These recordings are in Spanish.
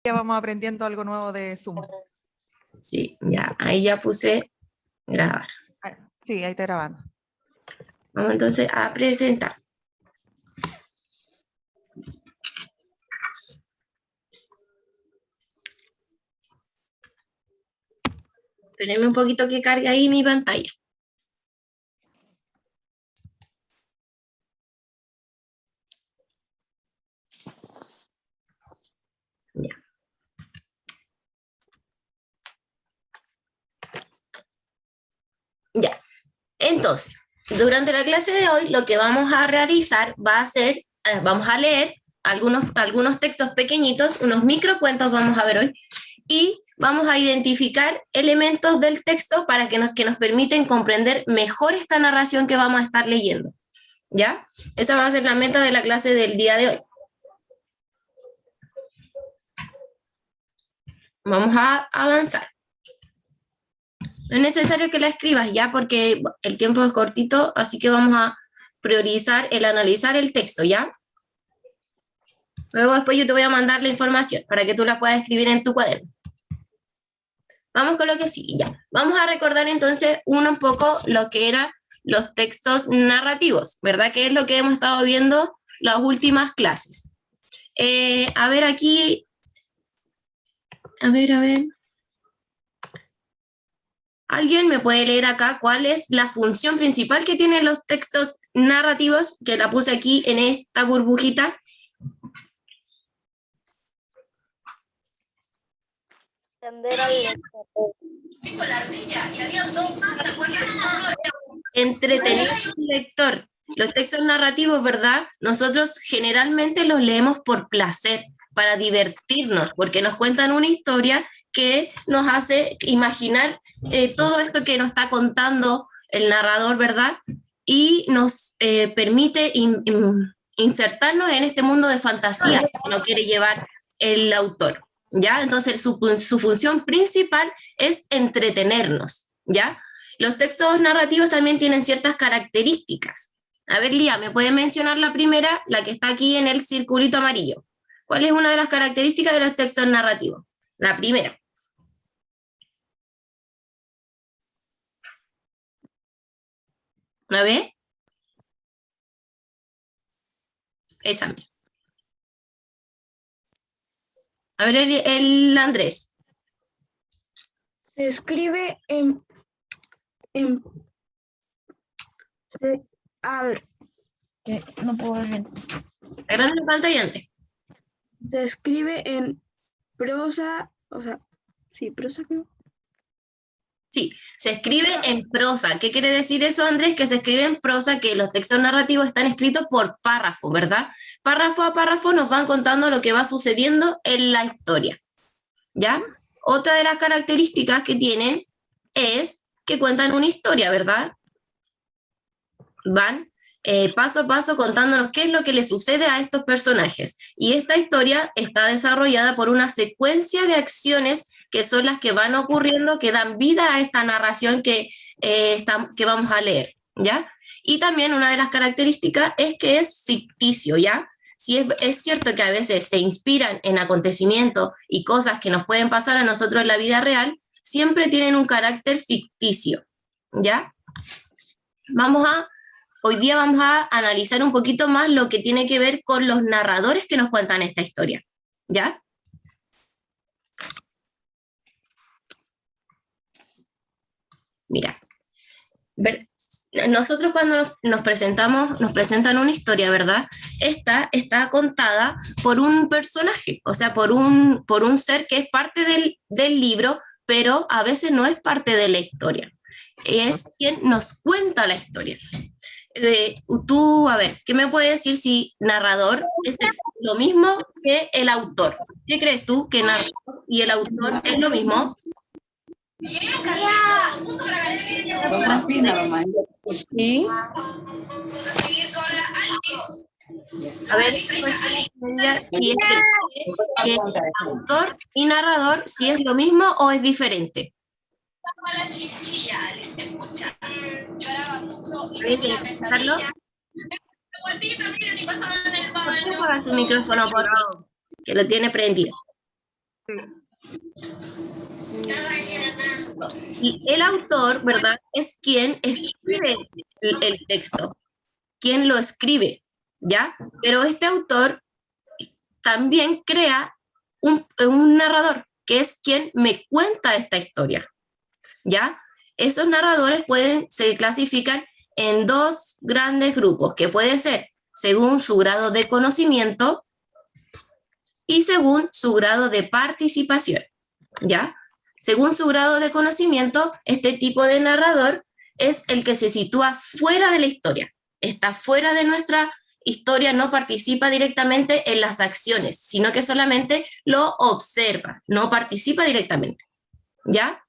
Ya vamos aprendiendo algo nuevo de Zoom. Sí, ya, ahí ya puse grabar. Sí, ahí está grabando. Vamos entonces a presentar. Espérenme un poquito que cargue ahí mi pantalla. Ya. Ya. Entonces, durante la clase de hoy, lo que vamos a realizar va a ser, vamos a leer algunos textos pequeñitos, unos microcuentos vamos a ver hoy, y vamos a identificar elementos del texto para que nos permiten comprender mejor esta narración que vamos a estar leyendo. ¿Ya? Esa va a ser la meta de la clase del día de hoy. Vamos a avanzar. No es necesario que la escribas ya porque el tiempo es cortito, así que vamos a priorizar el analizar el texto, ¿ya? Luego después yo te voy a mandar la información para que tú la puedas escribir en tu cuaderno. Vamos con lo que sigue, ya. Vamos a recordar entonces un poco lo que eran los textos narrativos, ¿verdad? Que es lo que hemos estado viendo las últimas clases. A ver aquí. A ver. ¿Alguien me puede leer acá cuál es la función principal que tienen los textos narrativos? Que la puse aquí en esta burbujita. Entretener al lector. Los textos narrativos, ¿verdad? Nosotros generalmente los leemos por placer, para divertirnos, porque nos cuentan una historia que nos hace imaginar todo esto que nos está contando el narrador, ¿verdad? Y nos permite insertarnos en este mundo de fantasía que nos quiere llevar el autor, ¿ya? Entonces su función principal es entretenernos, ¿ya? Los textos narrativos también tienen ciertas características. A ver, Lía, ¿me puede mencionar la primera, la que está aquí en el circulito amarillo? ¿Cuál es una de las características de los textos narrativos? La primera. ¿La ve? Esa misma. A ver, el Andrés. Se escribe a ver, que no puedo ver bien. Agranda la pantalla, Andrés. Se escribe en prosa, o sea, sí, prosa creo. Sí, se escribe en prosa. ¿Qué quiere decir eso, Andrés? Que se escribe en prosa, que los textos narrativos están escritos por párrafo, ¿verdad? Párrafo a párrafo nos van contando lo que va sucediendo en la historia, ¿ya? Otra de las características que tienen es que cuentan una historia, ¿verdad? Van paso a paso contándonos qué es lo que le sucede a estos personajes. Y esta historia está desarrollada por una secuencia de acciones que son las que van ocurriendo, que dan vida a esta narración que vamos a leer, ¿ya? Y también una de las características es que es ficticio, ¿ya? Si es cierto que a veces se inspiran en acontecimientos y cosas que nos pueden pasar a nosotros en la vida real, siempre tienen un carácter ficticio, ¿ya? Hoy día vamos a analizar un poquito más lo que tiene que ver con los narradores que nos cuentan esta historia, ¿ya? Mira, nosotros cuando nos presentan una historia, ¿verdad? Esta está contada por un personaje, o sea, por un ser que es parte del libro, pero a veces no es parte de la historia. Es quien nos cuenta la historia. Tú, a ver, ¿qué me puedes decir si narrador es lo mismo que el autor? ¿Qué crees tú que narrador y el autor es lo mismo? Sí. A ver, si es que autor y narrador, si es lo mismo o es diferente. La chinchilla, Alice, escucha. Lloraba mucho y ¿Alguien tenía quiere escucharlo? pesadillas. Miren, y pasaban en el ¿Por qué baño. apagar su micrófono, por favor? Que lo tiene prendido. Y el autor, ¿verdad? Es quien escribe el texto, quien lo escribe, ¿ya? Pero este autor también crea un narrador, que es quien me cuenta esta historia, ¿ya? Esos narradores se clasifican en dos grandes grupos, que puede ser según su grado de conocimiento y según su grado de participación, ¿ya? Según su grado de conocimiento, este tipo de narrador es el que se sitúa fuera de la historia, está fuera de nuestra historia, no participa directamente en las acciones, sino que solamente lo observa, no participa directamente, ¿ya?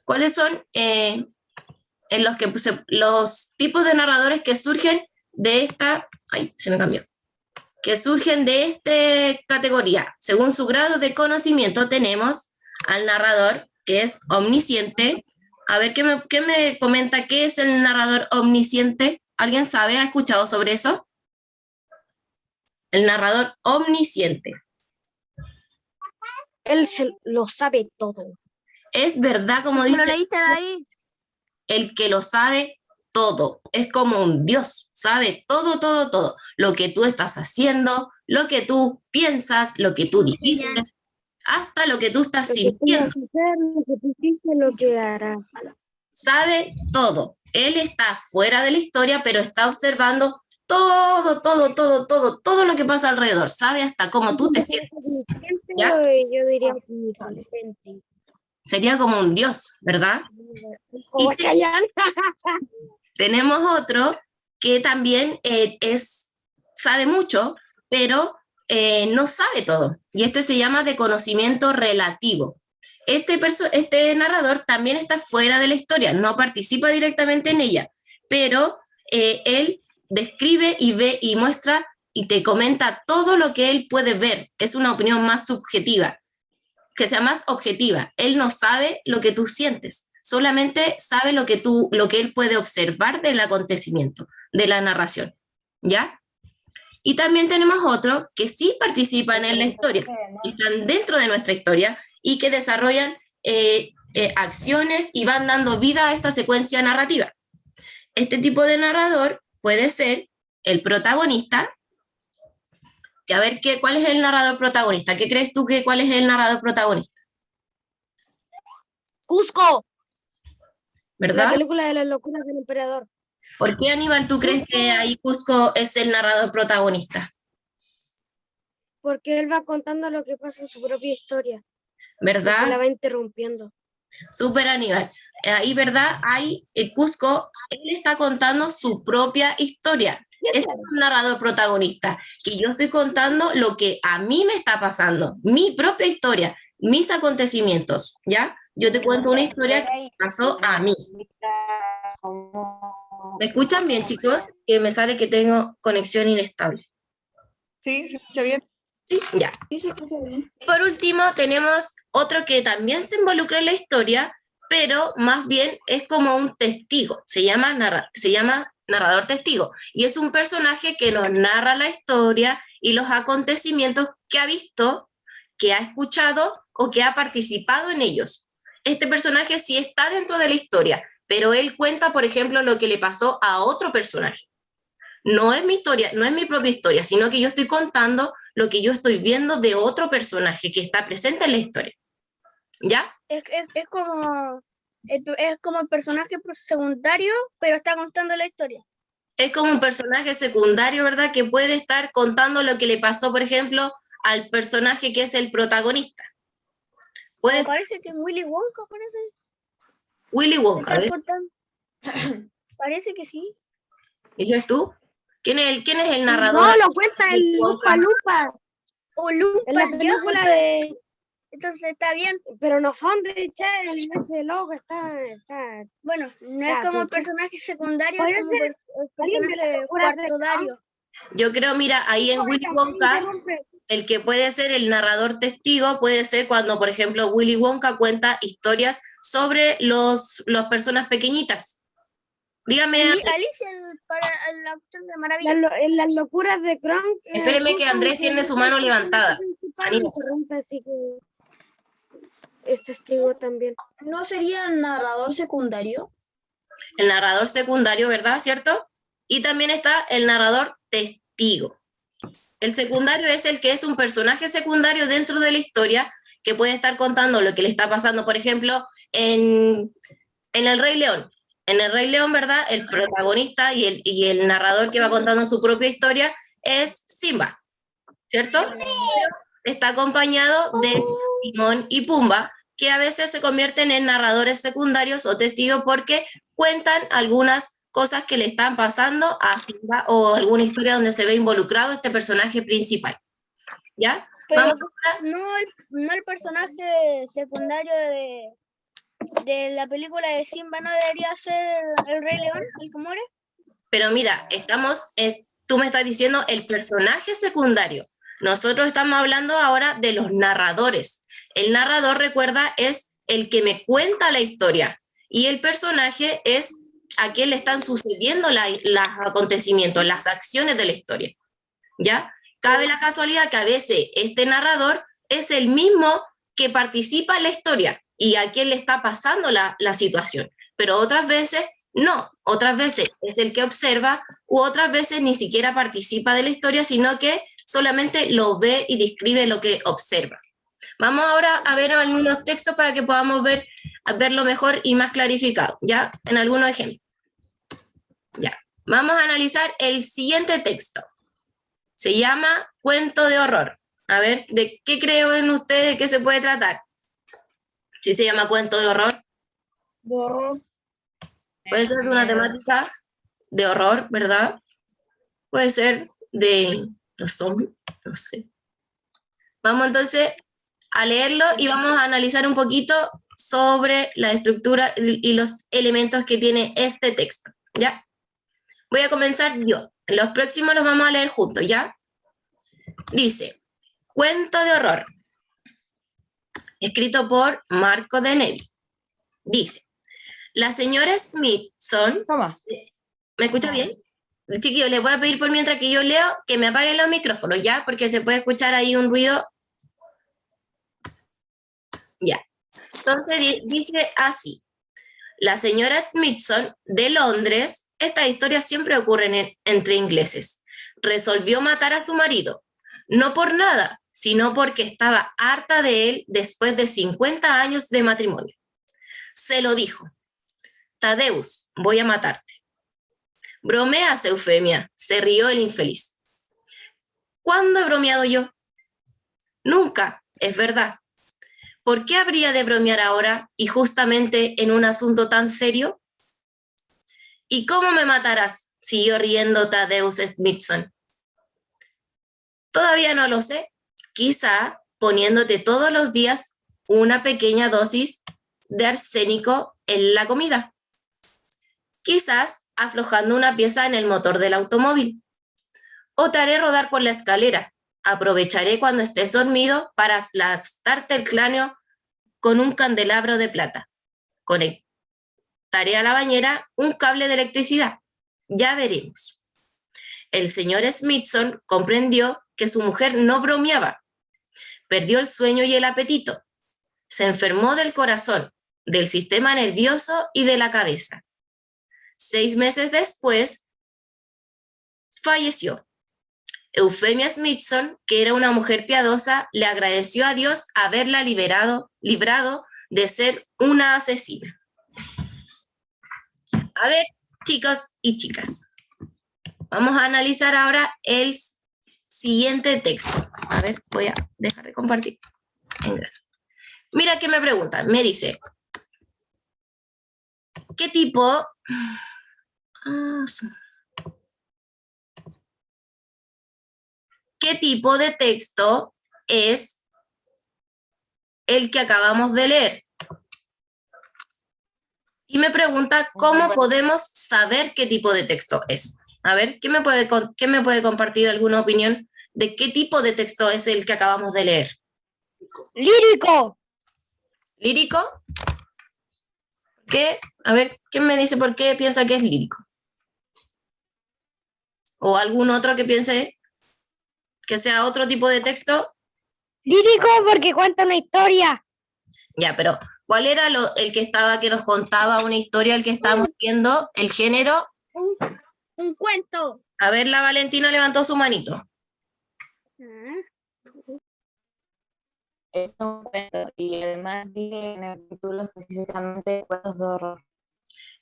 ¿Cuáles son en los que los tipos de narradores que surgen de esta, ay, se me cambió, que surgen de esta categoría? Según su grado de conocimiento tenemos al narrador que es omnisciente. A ver, ¿qué me comenta qué es el narrador omnisciente? ¿Alguien sabe? ¿Ha escuchado sobre eso? El narrador omnisciente. Él lo sabe todo. Es verdad, como ¿Lo dice, leíste de ahí? el que lo sabe todo. Es como un Dios, sabe todo, todo, todo. Lo que tú estás haciendo, lo que tú piensas, lo que tú dijiste, hasta lo que tú estás Lo que tú sintiendo. vas a hacer, lo que tú hiciste, lo que harás. Sabe todo. Él está fuera de la historia, pero está observando todo, todo, todo, todo, todo lo que pasa alrededor. Sabe hasta cómo tú te sientes. ¿Ya? Yo diría omnipotente. Sería como un Dios, ¿verdad? Como Chayanne. Tenemos otro que también sabe mucho, pero no sabe todo. Y este se llama de conocimiento relativo. Este narrador también está fuera de la historia, no participa directamente en ella, pero él describe y ve y muestra y te comenta todo lo que él puede ver. Es una opinión más subjetiva, que sea más objetiva. Él no sabe lo que tú sientes, solamente sabe lo que él puede observar del acontecimiento, de la narración, ¿ya? Y también tenemos otro que sí participan en la historia, están dentro de nuestra historia y que desarrollan acciones y van dando vida a esta secuencia narrativa. Este tipo de narrador puede ser el protagonista, que a ver, ¿cuál es el narrador protagonista? ¿Qué crees tú cuál es el narrador protagonista? Cusco. ¿Verdad? La película de las locuras del emperador. ¿Por qué, Aníbal, tú crees que ahí Cusco es el narrador protagonista? Porque él va contando lo que pasa en su propia historia. ¿Verdad? La va interrumpiendo. Súper, Aníbal. Ahí, ¿verdad? Ahí, Cusco, él está contando su propia historia. Es un narrador protagonista, que yo estoy contando lo que a mí me está pasando, mi propia historia, mis acontecimientos, ¿ya? Yo te cuento una historia que pasó a mí. ¿Me escuchan bien, chicos? Que me sale que tengo conexión inestable. ¿Sí? ¿Se escucha bien? Sí, ya. Por último, tenemos otro que también se involucra en la historia, pero más bien es como un testigo. Se llama narrador testigo. Y es un personaje que nos narra la historia y los acontecimientos que ha visto, que ha escuchado o que ha participado en ellos. Este personaje sí está dentro de la historia, pero él cuenta, por ejemplo, lo que le pasó a otro personaje. No es mi historia, no es mi propia historia, sino que yo estoy contando lo que yo estoy viendo de otro personaje que está presente en la historia. ¿Ya? Es como el personaje secundario, pero está contando la historia. Es como un personaje secundario, ¿verdad? Que puede estar contando lo que le pasó, por ejemplo, al personaje que es el protagonista. Me parece que es Willy Wonka, parece. Willy Wonka, ¿ves? Parece que sí. ¿Dices tú? ¿Quién es el narrador? No, lo cuenta el Lupa Lupa. O Lupa. En la película de... Entonces está bien. Pero no son de Chávez, ese loco está... Bueno, no es como el personaje secundario, es como el personaje cuartodario. Yo creo, mira, ahí en Willy Wonka, el que puede ser el narrador testigo puede ser cuando, por ejemplo, Willy Wonka cuenta historias sobre las personas pequeñitas. Dígame. Alicia, para la opción de maravilla. En las locuras de Kronk. Espéreme que Andrés tiene su mano levantada. es testigo también. ¿No sería narrador secundario? El narrador secundario, ¿verdad? ¿Cierto? Y también está el narrador testigo. El secundario es el que es un personaje secundario dentro de la historia que puede estar contando lo que le está pasando, por ejemplo, en El Rey León. En El Rey León, ¿verdad? El protagonista y el narrador que va contando su propia historia es Simba, ¿cierto? Está acompañado de Timón y Pumba, que a veces se convierten en narradores secundarios o testigos porque cuentan algunas cosas que le están pasando a Simba o alguna historia donde se ve involucrado este personaje principal. ¿Ya? Pero Vamos no el personaje secundario de la película de Simba no debería ser el Rey León, el que muere. Pero mira, tú me estás diciendo el personaje secundario. Nosotros estamos hablando ahora de los narradores. El narrador, recuerda, es el que me cuenta la historia y el personaje es a quien le están sucediendo los acontecimientos, las acciones de la historia. ¿Ya? Cabe la casualidad que a veces este narrador es el mismo que participa en la historia y a quien le está pasando la situación. Pero otras veces no, otras veces es el que observa u otras veces ni siquiera participa de la historia, sino que solamente lo ve y describe lo que observa. Vamos ahora a ver algunos textos para que podamos verlo mejor y más clarificado, ¿ya? En algunos ejemplos. Ya. Vamos a analizar el siguiente texto. Se llama Cuento de horror. A ver, ¿de qué creen ustedes que se puede tratar? Si se llama Cuento de horror. De horror. Puede ser de una temática de horror, ¿verdad? Puede ser de los zombies, no sé. Vamos entonces a leerlo y vamos a analizar un poquito sobre la estructura y los elementos que tiene este texto, ¿ya? Voy a comenzar yo. Los próximos los vamos a leer juntos, ¿ya? Dice, Cuento de horror, escrito por Marco de Nevi. Dice, la señora Smithson... Toma. ¿Me escucha bien? Chiquillos, les voy a pedir por mientras que yo leo que me apaguen los micrófonos, ¿ya? Porque se puede escuchar ahí un ruido. Ya. Entonces dice así. La señora Smithson de Londres, estas historias siempre ocurren entre ingleses, resolvió matar a su marido, no por nada, sino porque estaba harta de él después de 50 años de matrimonio. Se lo dijo. Tadeus, voy a matarte. Bromeas, Eufemia, se rió el infeliz. ¿Cuándo he bromeado yo? Nunca, es verdad. ¿Por qué habría de bromear ahora y justamente en un asunto tan serio? ¿Y cómo me matarás? Siguió riendo Tadeus Smithson. Todavía no lo sé. Quizá poniéndote todos los días una pequeña dosis de arsénico en la comida. Quizás aflojando una pieza en el motor del automóvil. O te haré rodar por la escalera. Aprovecharé cuando estés dormido para aplastarte el cráneo con un candelabro de plata. Conectaré a la bañera un cable de electricidad. Ya veremos. El señor Smithson comprendió que su mujer no bromeaba. Perdió el sueño y el apetito. Se enfermó del corazón, del sistema nervioso y de la cabeza. 6 meses después, falleció. Eufemia Smithson, que era una mujer piadosa, le agradeció a Dios haberla librado de ser una asesina. A ver, chicos y chicas, vamos a analizar ahora el siguiente texto. A ver, voy a dejar de compartir. Mira qué me preguntan. Me dice, ¿qué tipo... ¿Qué tipo de texto es el que acabamos de leer? Y me pregunta cómo podemos saber qué tipo de texto es. A ver, ¿quién me puede compartir alguna opinión de qué tipo de texto es el que acabamos de leer? ¡Lírico! ¿Lírico? ¿Qué? A ver, ¿quién me dice por qué piensa que es lírico? ¿O algún otro que piense que sea otro tipo de texto? Lírico porque cuenta una historia. Ya, pero ¿cuál era el que nos contaba una historia, el que estábamos viendo, el género? Un cuento. A ver, la Valentina levantó su manito. Es un cuento y además dice en el título específicamente cuentos de horror.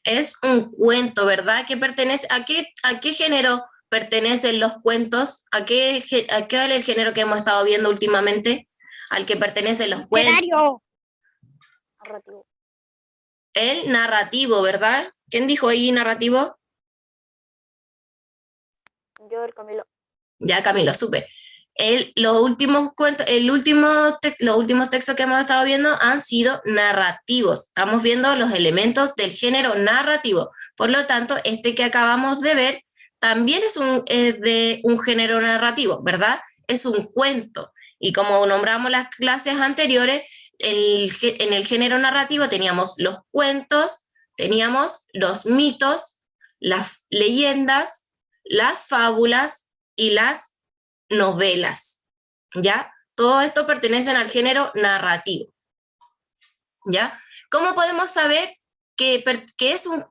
Es un cuento, ¿verdad? ¿Qué pertenece, a qué género pertenecen los cuentos? ¿A qué es el género que hemos estado viendo últimamente? Al que pertenecen los cuentos. Literario. Narrativo. El narrativo, ¿verdad? ¿Quién dijo ahí narrativo? Yo, el Camilo. Ya, Camilo, supe. Los últimos textos que hemos estado viendo han sido narrativos. Estamos viendo los elementos del género narrativo. Por lo tanto, este que acabamos de ver también es de un género narrativo, ¿verdad? Es un cuento. Y como nombramos las clases anteriores, en el género narrativo teníamos los cuentos, teníamos los mitos, las leyendas, las fábulas y las novelas, ¿ya? Todo esto pertenecen al género narrativo, ¿ya? ¿Cómo podemos saber que es un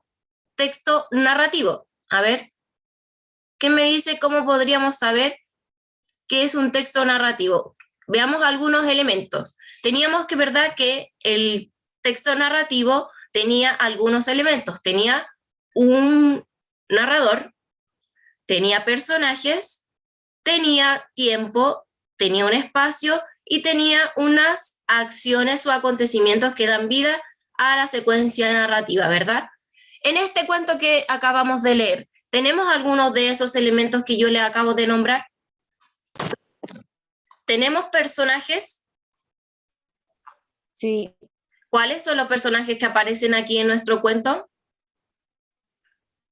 texto narrativo? A ver, ¿qué me dice cómo podríamos saber qué es un texto narrativo? Veamos algunos elementos. Teníamos que, ¿verdad?, que el texto narrativo tenía algunos elementos. Tenía un narrador, tenía personajes, tenía tiempo, tenía un espacio y tenía unas acciones o acontecimientos que dan vida a la secuencia narrativa, ¿verdad? En este cuento que acabamos de leer, ¿tenemos algunos de esos elementos que yo le acabo de nombrar? ¿Tenemos personajes? Sí, ¿Cuáles son los personajes que aparecen aquí en nuestro cuento?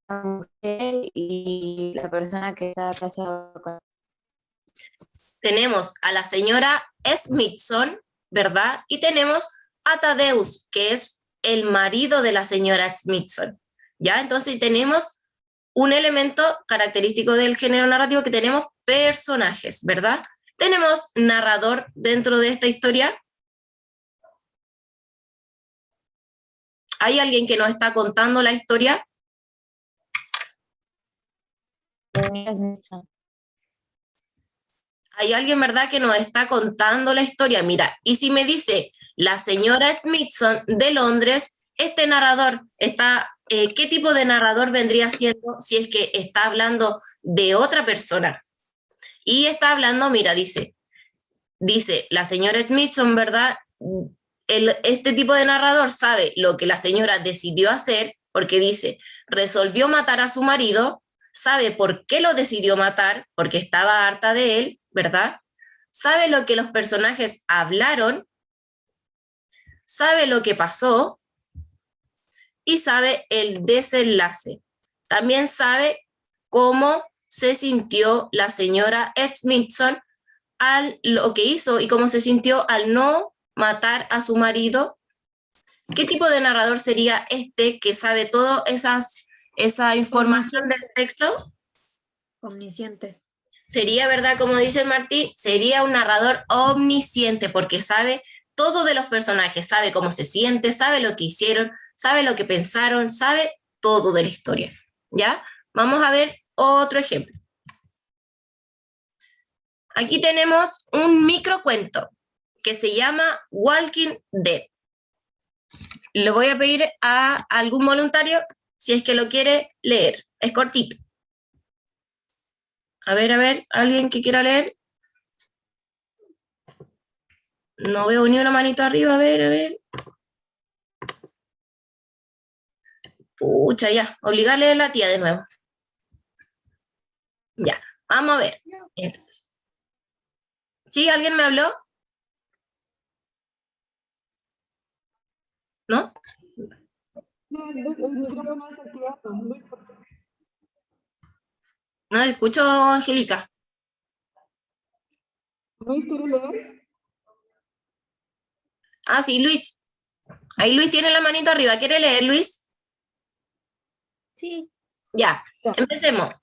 la mujer y la persona que está casada con... Tenemos a la señora Smithson, ¿verdad? Y tenemos a Tadeus, que es el marido de la señora Smithson, ¿ya? Entonces tenemos un elemento característico del género narrativo que tenemos personajes, ¿verdad? Tenemos narrador dentro de esta historia. ¿Hay alguien que nos está contando la historia? Hay alguien, ¿verdad?, que nos está contando la historia. Mira, y si me dice la señora Smithson de Londres, este narrador está, ¿qué tipo de narrador vendría siendo si es que está hablando de otra persona? Y está hablando, mira, dice la señora Smithson, ¿verdad? Este tipo de narrador sabe lo que la señora decidió hacer, porque dice, resolvió matar a su marido, sabe por qué lo decidió matar, porque estaba harta de él, ¿verdad? Sabe lo que los personajes hablaron, sabe lo que pasó y sabe el desenlace. También sabe cómo se sintió la señora Smithson al lo que hizo y cómo se sintió al no matar a su marido. ¿Qué tipo de narrador sería este que sabe toda esa información del texto? Omnisciente. Sería, ¿verdad? Como dice Martín, sería un narrador omnisciente porque sabe todo de los personajes, sabe cómo se siente, sabe lo que hicieron, sabe lo que pensaron, sabe todo de la historia, ¿ya? Vamos a ver otro ejemplo. Aquí tenemos un microcuento que se llama Walking Dead. Le voy a pedir a algún voluntario si es que lo quiere leer. Es cortito. A ver, ¿alguien que quiera leer? No veo ni una manito arriba, a ver. Pucha, ya, obligarle a la tía de nuevo. Ya, vamos a ver. Entonces. ¿Sí? ¿Alguien me habló? ¿No? No escucho, Angélica. ¿Luis quiere leer? Ah, sí, Luis. Ahí Luis tiene la manito arriba. ¿Quiere leer, Luis? Sí. Ya, empecemos.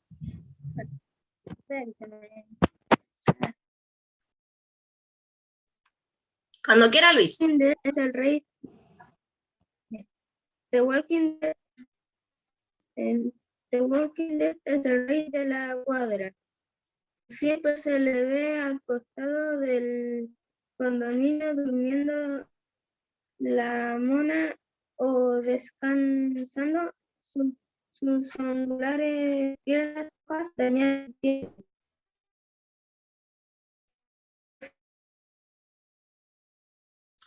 Cuando quiera, Luis. Walking Dead es el rey. The Walking Dead, The Walking Dead es el rey de la cuadra. Siempre se le ve al costado del condominio durmiendo la mona o descansando sus ondulares piernas dañadas.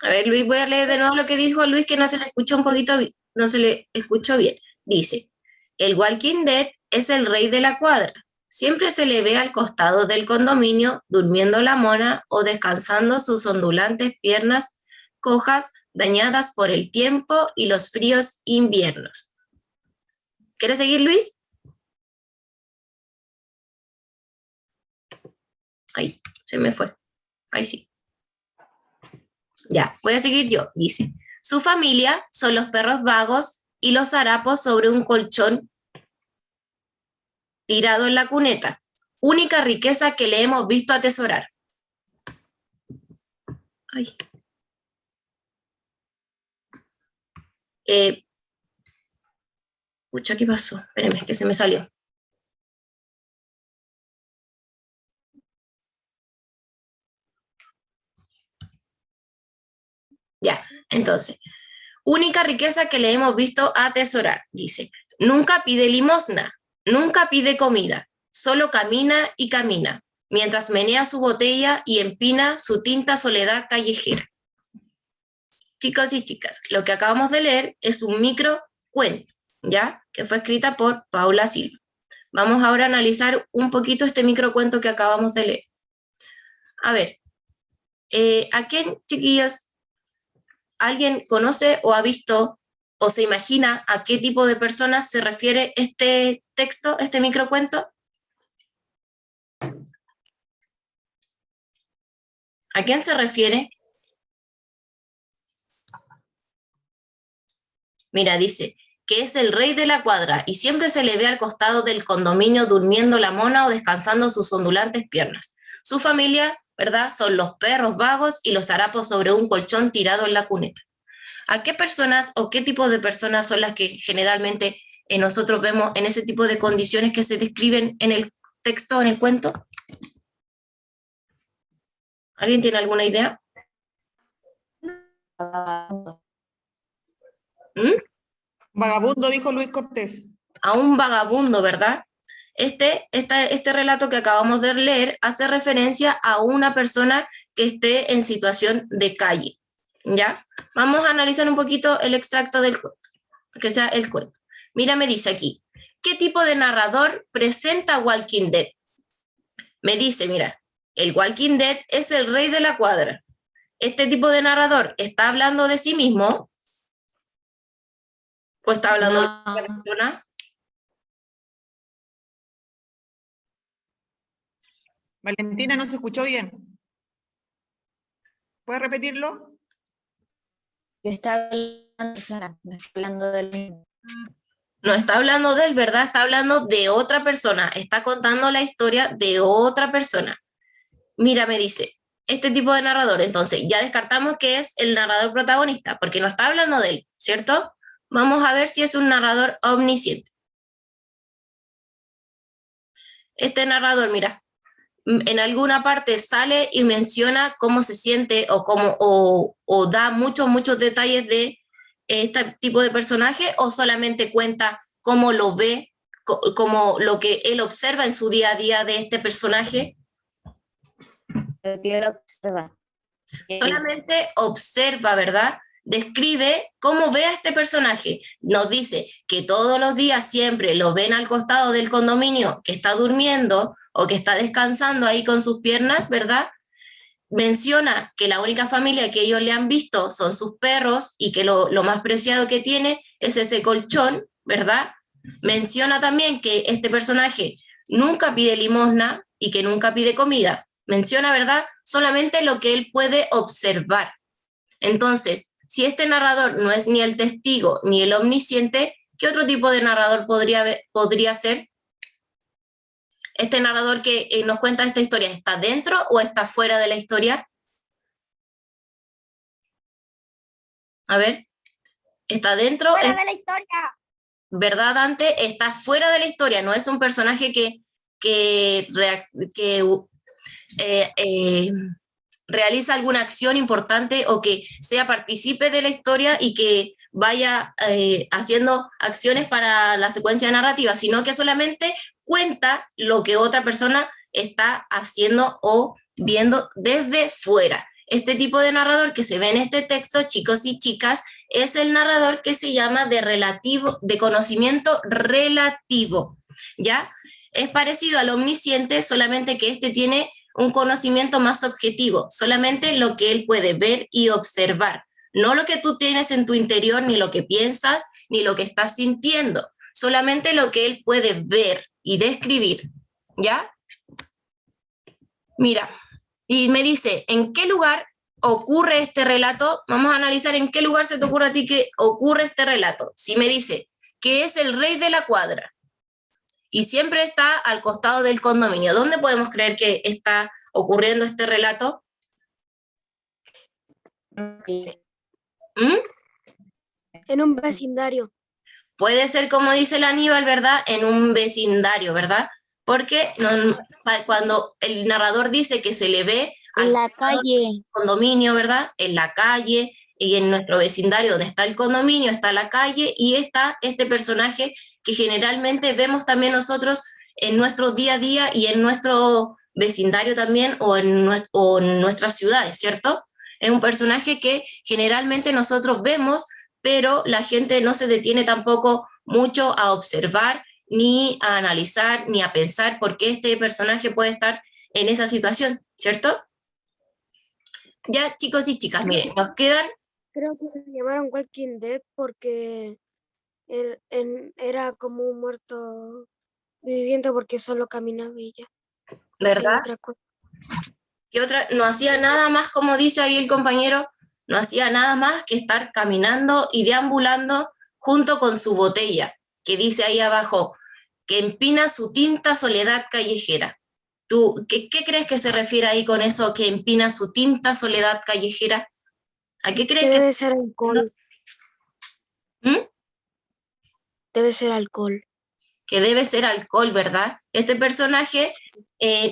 A ver, Luis, voy a leer de nuevo lo que dijo Luis, que no se le escuchó un poquito, no se le escuchó bien. Dice, el Walking Dead es el rey de la cuadra. Siempre se le ve al costado del condominio durmiendo la mona o descansando sus ondulantes piernas cojas dañadas por el tiempo y los fríos inviernos. ¿Quieres seguir, Luis? Ahí, se me fue. Ahí sí. Ya, voy a seguir yo. Dice, su familia son los perros vagos y los harapos sobre un colchón tirado en la cuneta. Única riqueza que le hemos visto atesorar. Ay. Pucha, ¿qué pasó? Espérenme, es que se me salió. Ya, entonces, única riqueza que le hemos visto atesorar, dice, nunca pide limosna, nunca pide comida, solo camina y camina, mientras menea su botella y empina su tinta soledad callejera. Chicos y chicas, lo que acabamos de leer es un micro cuento, ¿ya? Que fue escrita por Paula Silva. Vamos ahora a analizar un poquito este microcuento que acabamos de leer. A ver, ¿a quién, chiquillos, alguien conoce o ha visto o se imagina a qué tipo de personas se refiere este texto, este microcuento? ¿A quién se refiere? Mira, dice que es el rey de la cuadra y siempre se le ve al costado del condominio durmiendo la mona o descansando sus ondulantes piernas. Su familia, ¿verdad? Son los perros vagos y los harapos sobre un colchón tirado en la cuneta. ¿A qué personas o qué tipo de personas son las que generalmente nosotros vemos en ese tipo de condiciones que se describen en el texto, en el cuento? ¿Alguien tiene alguna idea? ¿Mm? Vagabundo, dijo Luis Cortés. A un vagabundo, ¿verdad? Este relato que acabamos de leer hace referencia a una persona que esté en situación de calle, ¿ya? Vamos a analizar un poquito el extracto del cuento, que sea el cuento. Mira, me dice aquí, ¿qué tipo de narrador presenta Walking Dead? Me dice, mira, el Walking Dead es el rey de la cuadra. Este tipo de narrador está hablando de sí mismo, o está hablando de otra persona. Valentina, no se escuchó bien. ¿Puedes repetirlo? Que está hablando del mismo. No está hablando de él, ¿verdad? Está hablando de otra persona. Está contando la historia de otra persona. Mira, me dice, este tipo de narrador, entonces ya descartamos que es el narrador protagonista, porque no está hablando de él, ¿cierto? Vamos a ver si es un narrador omnisciente. Este narrador, mira, en alguna parte sale y menciona cómo se siente o da muchos detalles de este tipo de personaje, o solamente cuenta cómo lo ve, como lo que él observa en su día a día de este personaje. Solamente observa, ¿verdad? Describe cómo ve a este personaje. Nos dice que todos los días siempre lo ven al costado del condominio, que está durmiendo o que está descansando ahí con sus piernas, ¿verdad? Menciona que la única familia que ellos le han visto son sus perros y que lo más preciado que tiene es ese colchón, ¿verdad? Menciona también que este personaje nunca pide limosna y que nunca pide comida. Menciona, ¿verdad?, solamente lo que él puede observar. Entonces, si este narrador no es ni el testigo ni el omnisciente, ¿qué otro tipo de narrador podría ser? ¿Este narrador que nos cuenta esta historia está dentro o está fuera de la historia? A ver, está dentro, Fuera de la historia. ¿verdad, Dante? Está fuera de la historia, no es un personaje que realiza alguna acción importante o que sea partícipe de la historia y que vaya haciendo acciones para la secuencia narrativa, sino que solamente cuenta lo que otra persona está haciendo o viendo desde fuera. Este tipo de narrador que se ve en este texto, chicos y chicas, es el narrador que se llama de conocimiento relativo, ¿ya? Es parecido al omnisciente, solamente que este tiene un conocimiento más objetivo, solamente lo que él puede ver y observar, no lo que tú tienes en tu interior, ni lo que piensas, ni lo que estás sintiendo, solamente lo que él puede ver y describir, ¿ya? Mira, y me dice, ¿en qué lugar ocurre este relato? Vamos a analizar en qué lugar se te ocurre a ti que ocurre este relato. Si me dice que es el rey de la cuadra y siempre está al costado del condominio, ¿dónde podemos creer que está ocurriendo este relato? ¿Mm? En un vecindario. Puede ser, como dice el Aníbal, ¿verdad? En un vecindario, ¿verdad? Porque cuando el narrador dice que se le ve En la calle. condominio, ¿verdad? En la calle y en nuestro vecindario donde está el condominio, está la calle y está este personaje que generalmente vemos también nosotros en nuestro día a día y en nuestro vecindario también o en nuestras ciudades, ¿cierto? Es un personaje que generalmente nosotros vemos, pero la gente no se detiene tampoco mucho a observar, ni a analizar, ni a pensar por qué este personaje puede estar en esa situación, ¿cierto? Ya, chicos y chicas, miren, nos quedan... Creo que se llamaron Walking Dead porque era como un muerto viviente porque solo caminaba y ya. ¿Verdad? Otra cosa. Que otra, no hacía nada más, como dice ahí el compañero, no hacía nada más que estar caminando y deambulando junto con su botella, que dice ahí abajo, que empina su tinta soledad callejera. ¿Tú qué crees que se refiere ahí con eso, que empina su tinta soledad callejera? ¿A qué crees que...? Debe ser alcohol. ¿Mm? Debe ser alcohol. Que debe ser alcohol, ¿verdad? Este personaje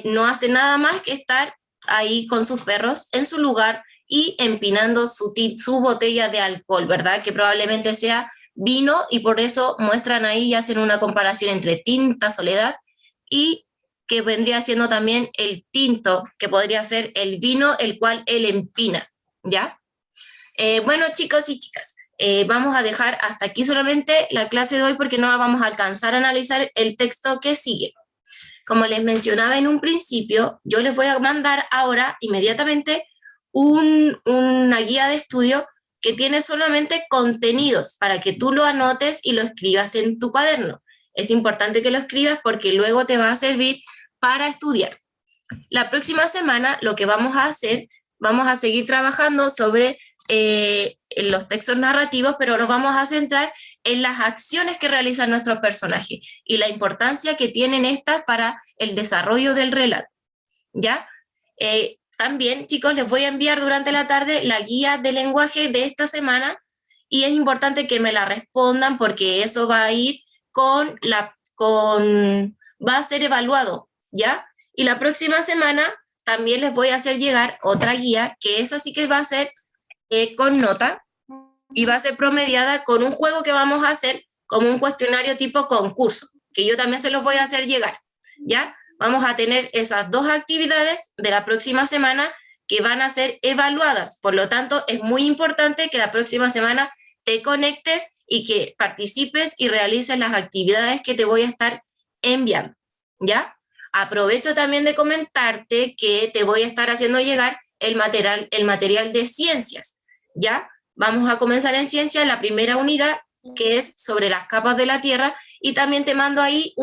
no hace nada más que estar ahí con sus perros en su lugar y empinando su botella de alcohol, ¿verdad? Que probablemente sea vino y por eso muestran ahí y hacen una comparación entre tinta, soledad y que vendría siendo también el tinto, que podría ser el vino, el cual él empina, ¿ya? Bueno, chicos y chicas, vamos a dejar hasta aquí solamente la clase de hoy porque no vamos a alcanzar a analizar el texto que sigue. Como les mencionaba en un principio, yo les voy a mandar ahora inmediatamente una guía de estudio que tiene solamente contenidos para que tú lo anotes y lo escribas en tu cuaderno. Es importante que lo escribas porque luego te va a servir para estudiar. La próxima semana lo que vamos a hacer, vamos a seguir trabajando sobre los textos narrativos, pero nos vamos a centrar en las acciones que realizan nuestros personajes y la importancia que tienen estas para el desarrollo del relato, ¿ya? También, chicos, les voy a enviar durante la tarde la guía de lenguaje de esta semana y es importante que me la respondan porque eso va a ir va a ser evaluado, ¿ya? Y la próxima semana también les voy a hacer llegar otra guía que esa sí que va a ser con nota y va a ser promediada con un juego que vamos a hacer como un cuestionario tipo concurso, que yo también se los voy a hacer llegar, ¿ya? Vamos a tener esas dos actividades de la próxima semana que van a ser evaluadas, por lo tanto es muy importante que la próxima semana te conectes y que participes y realices las actividades que te voy a estar enviando, ¿ya? Aprovecho también de comentarte que te voy a estar haciendo llegar el material de ciencias, ¿ya? Vamos a comenzar en ciencias la primera unidad, que es sobre las capas de la Tierra, y también te mando ahí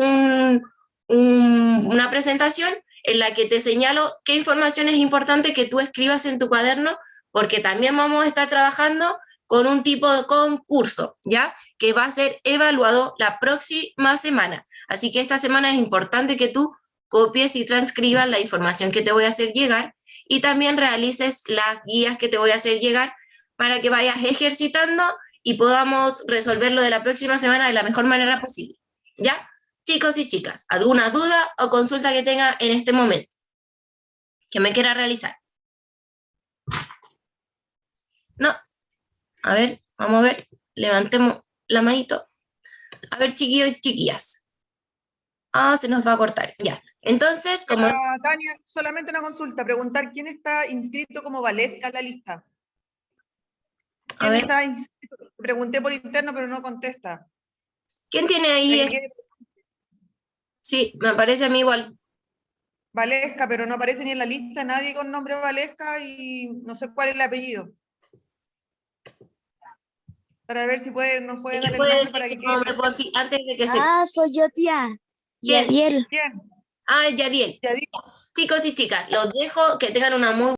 una presentación en la que te señalo qué información es importante que tú escribas en tu cuaderno, porque también vamos a estar trabajando con un tipo de concurso, ¿ya? Que va a ser evaluado la próxima semana. Así que esta semana es importante que tú copies y transcribas la información que te voy a hacer llegar y también realices las guías que te voy a hacer llegar para que vayas ejercitando y podamos resolverlo de la próxima semana de la mejor manera posible. ¿Ya? Chicos y chicas, ¿alguna duda o consulta que tenga en este momento que me quiera realizar? No. A ver, vamos a ver. Levantemos la manito. A ver, chiquillos y chiquillas. Ah, se nos va a cortar. Ya. Entonces, como... Tania, solamente una consulta. Preguntar quién está inscrito como Valesca en la lista. A ¿Quién ver. está inscrito? Pregunté por interno, pero no contesta. ¿Quién tiene ahí? Para que quede Sí, me aparece a mí igual. Valesca, pero no aparece ni en la lista nadie con nombre Valesca y no sé cuál es el apellido. Para ver si nos puede dar ¿Quién el puede nombre decir para que su quede. nombre, porfi, antes de que se... soy yo, tía. ¿Quién? Yadiel. Bien, Ah, Yadiel. ya digo. Chicos y chicas, los dejo, que tengan una muy